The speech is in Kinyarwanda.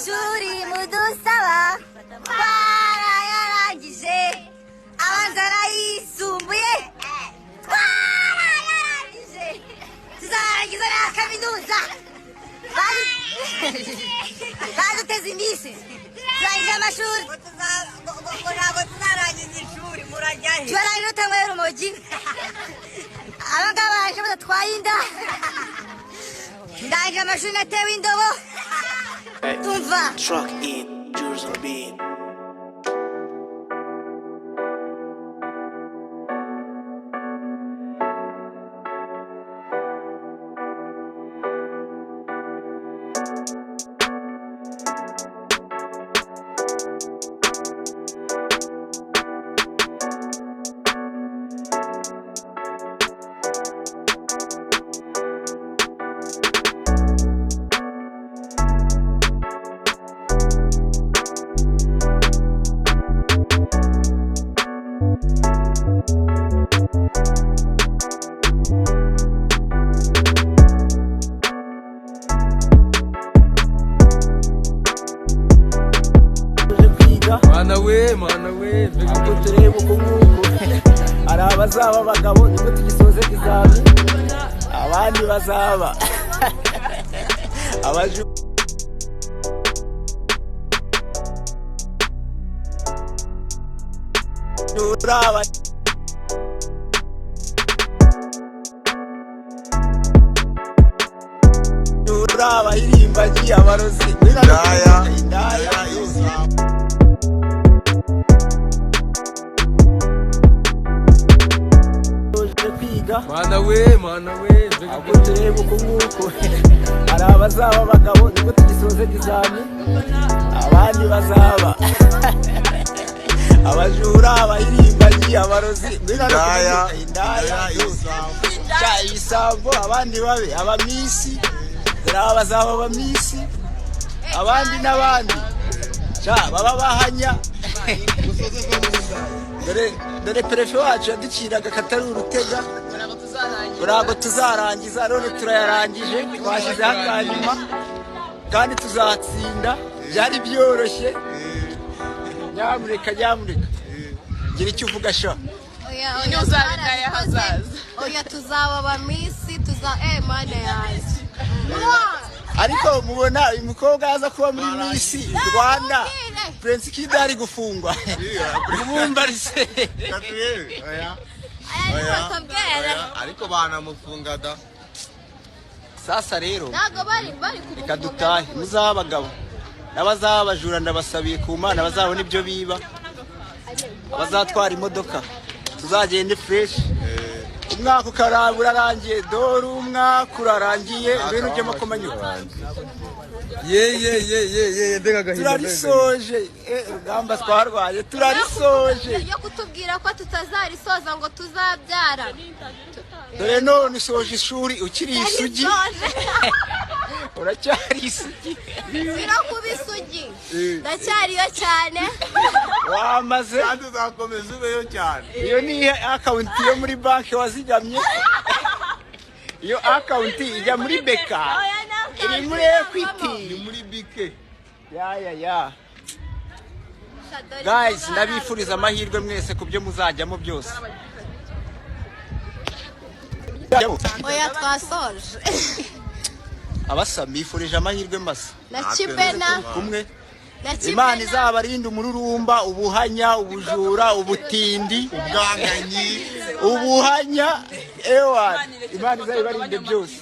Shuri mudusaba twarayarangije abanzara yisumbuye twarayarangije tuzarangiza na kaminuza baduteze iminsi turangije amashuri ntabwo tuzarangiza ishuri murajyahe tubarangije utanyweye urumogi abangaba baje badatwaye inda ndangije amashuri natewe indobo tumva Truck in, Jules on beat. Mana we ngo turebe uko nguko hari abazaba abagabo nibwo tugisoze izami abandi bazaba abajura abahirimbanyi abarozi indaya Mana we ngo turebe uko nguko hari abazaba abagabo nibwo tugisoze izami abandi bazaba abajura abahirimbanyi abarozi indaya ibisambo abandi babe abamisi bazaba abamisi abandi n'abandi baba bahanya dore perefe wacu yaduciraga katari urutega ntabwo tuzarangiza none turayarangije twashyizeho akanyuma kandi tuzatsinda byari byoroshye nyamuneka gira icyo uvuga sha oya tuzaba abamisi mana yaje ariko mubona uyu mukobwa yaza kuba muri Miss Rwanda Prince Kid ari gufungwa mumbarise ariko banamufunga da sasa rero ntago bari reka dutahe muzaba abagabo n'abazaba abajura ndabasabiye ku Mana bazabona ibyo biba bazatwara imodoka tuzagende fresh umwaka ukarabura arangiye dore umwaka urarangiye ibintu by'amakomanyuka turarisoje urugamba twarwaye turarisoje yo kutubwira ko tutazarisoza ngo tuzabyara dore none usoje ishuri ukiri isugi uracyari isugi zira kuba isugi ndacyariyo cyane wamaze kandi uzakomeza ubeyo cyane iyo ni akawunti yo muri banki wazigamye iyo akawunti ijya muri beka iri muri equity ni muri bike ya guys ndabifuriza amahirwe mwese ku byo muzajyamo byose oya twasoje abasa mbifurije amahirwe masa na Kibena kumwe Imana izabarinda umururumba ubuhanya ubujura ubutindi ubwanganyi ubuhanya ewa Imana izabarinde byose